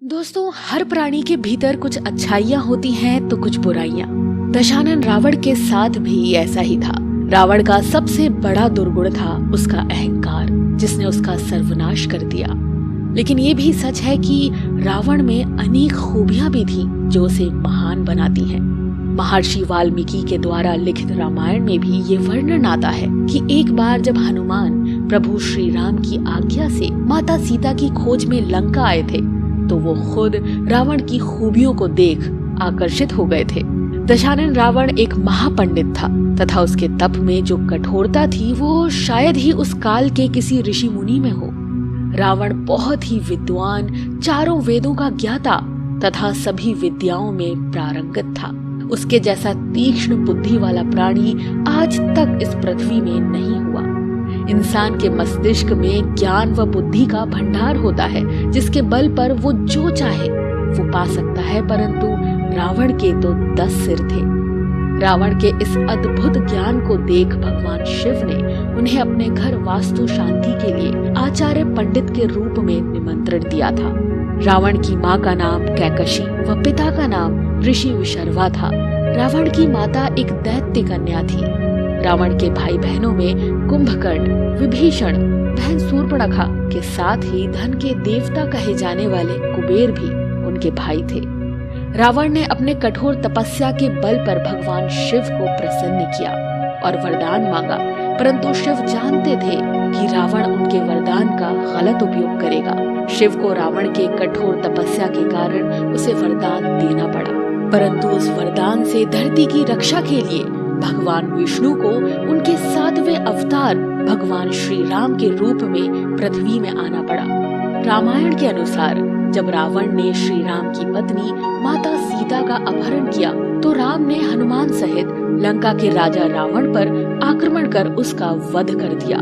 दोस्तों, हर प्राणी के भीतर कुछ अच्छाइयाँ होती हैं तो कुछ बुराइयाँ। दशानन रावण के साथ भी ऐसा ही था। रावण का सबसे बड़ा दुर्गुण था उसका अहंकार, जिसने उसका सर्वनाश कर दिया। लेकिन ये भी सच है कि रावण में अनेक खूबियां भी थी जो उसे महान बनाती हैं। महर्षि वाल्मीकि के द्वारा लिखित रामायण में भी ये वर्णन आता है कि एक बार जब हनुमान प्रभु श्री राम की आज्ञा से माता सीता की खोज में लंका आए थे तो वो खुद रावण की खूबियों को देख आकर्षित हो गए थे। दशानन रावण एक महापंडित था तथा उसके तप में जो कठोरता थी वो शायद ही उस काल के किसी ऋषि मुनि में हो। रावण बहुत ही विद्वान, चारों वेदों का ज्ञाता तथा सभी विद्याओं में पारंगत था। उसके जैसा तीक्ष्ण बुद्धि वाला प्राणी आज तक इस पृथ्वी में नहीं हुआ। इंसान के मस्तिष्क में ज्ञान व बुद्धि का भंडार होता है जिसके बल पर वो जो चाहे वो पा सकता है, परंतु रावण के तो 10 सिर थे। रावण के इस अद्भुत ज्ञान को देख भगवान शिव ने उन्हें अपने घर वास्तु शांति के लिए आचार्य पंडित के रूप में निमंत्रण दिया था। रावण की माँ का नाम कैकशी व पिता का नाम ऋषि विशर्वा था। रावण की माता एक दैत्य कन्या थी। रावण के भाई बहनों में कुंभकर्ण, विभीषण, बहन शूर्पणखा के साथ ही धन के देवता कहे जाने वाले कुबेर भी उनके भाई थे। रावण ने अपने कठोर तपस्या के बल पर भगवान शिव को प्रसन्न किया और वरदान मांगा, परंतु शिव जानते थे कि रावण उनके वरदान का गलत उपयोग करेगा। शिव को रावण के कठोर तपस्या के कारण उसे वरदान देना पड़ा, परंतु उस वरदान से धरती की रक्षा के लिए भगवान विष्णु को उनके 7वें अवतार भगवान श्री राम के रूप में पृथ्वी में आना पड़ा। रामायण के अनुसार जब रावण ने श्री राम की पत्नी माता सीता का अपहरण किया तो राम ने हनुमान सहित लंका के राजा रावण पर आक्रमण कर उसका वध कर दिया।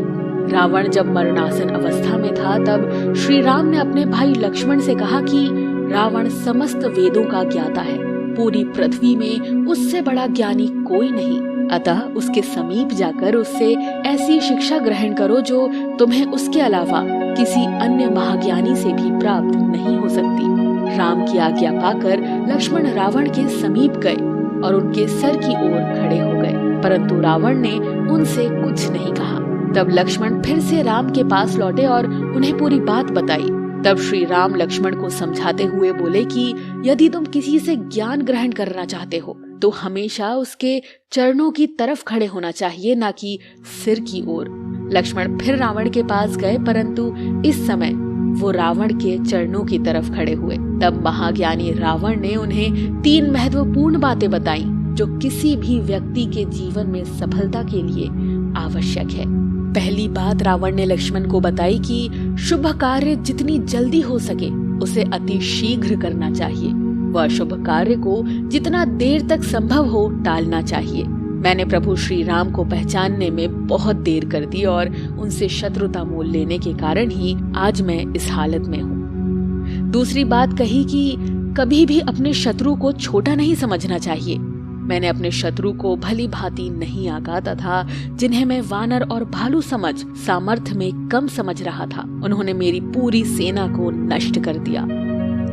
रावण जब मरणासन अवस्था में था तब श्री राम ने अपने भाई लक्ष्मण से कहा कि रावण समस्त वेदों का ज्ञाता है, पूरी पृथ्वी में उससे बड़ा ज्ञानी कोई नहीं, अतः उसके समीप जाकर उससे ऐसी शिक्षा ग्रहण करो जो तुम्हें उसके अलावा किसी अन्य महाज्ञानी से भी प्राप्त नहीं हो सकती। राम की आज्ञा पाकर लक्ष्मण रावण के समीप गए और उनके सर की ओर खड़े हो गए, परंतु रावण ने उनसे कुछ नहीं कहा। तब लक्ष्मण फिर से राम के पास लौटे और उन्हें पूरी बात बताई। तब श्री राम लक्ष्मण को समझाते हुए बोले कि यदि तुम किसी से ज्ञान ग्रहण करना चाहते हो तो हमेशा उसके चरणों की तरफ खड़े होना चाहिए, ना कि सिर की ओर। लक्ष्मण फिर रावण के पास गए, परंतु इस समय वो रावण के चरणों की तरफ खड़े हुए। तब महाज्ञानी रावण ने उन्हें 3 महत्वपूर्ण बातें बताई जो किसी भी व्यक्ति के जीवन में सफलता के लिए आवश्यक है। पहली बात रावण ने लक्ष्मण को बताई कि शुभ कार्य जितनी जल्दी हो सके उसे अति शीघ्र करना चाहिए व अशुभ कार्य को जितना देर तक संभव हो टालना चाहिए। मैंने प्रभु श्री राम को पहचानने में बहुत देर कर दी और उनसे शत्रुता मोल लेने के कारण ही आज मैं इस हालत में हूँ। दूसरी बात कही कि कभी भी अपने शत्रु को छोटा नहीं समझना चाहिए। मैंने अपने शत्रु को भली भांति नहीं आंका तथा जिन्हें मैं वानर और भालू समझ सामर्थ्य में कम समझ रहा था, उन्होंने मेरी पूरी सेना को नष्ट कर दिया।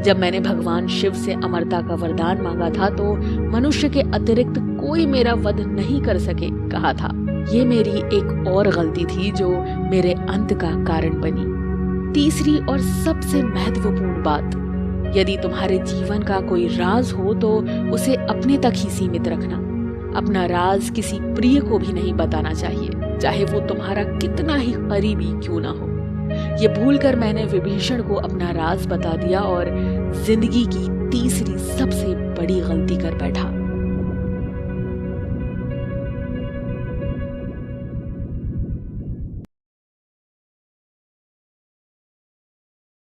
जब मैंने भगवान शिव से अमरता का वरदान मांगा था तो मनुष्य के अतिरिक्त कोई मेरा वध नहीं कर सके कहा था। ये मेरी एक और गलती थी जो मेरे अंत का कारण बनी। तीसरी और सबसे महत्वपूर्ण बात, यदि तुम्हारे जीवन का कोई राज हो तो उसे अपने तक ही सीमित रखना। अपना राज किसी प्रिय को भी नहीं बताना चाहिए, चाहे वो तुम्हारा कितना ही करीबी क्यों ना हो। ये भूलकर मैंने विभीषण को अपना राज बता दिया और जिंदगी की तीसरी सबसे बड़ी गलती कर बैठा।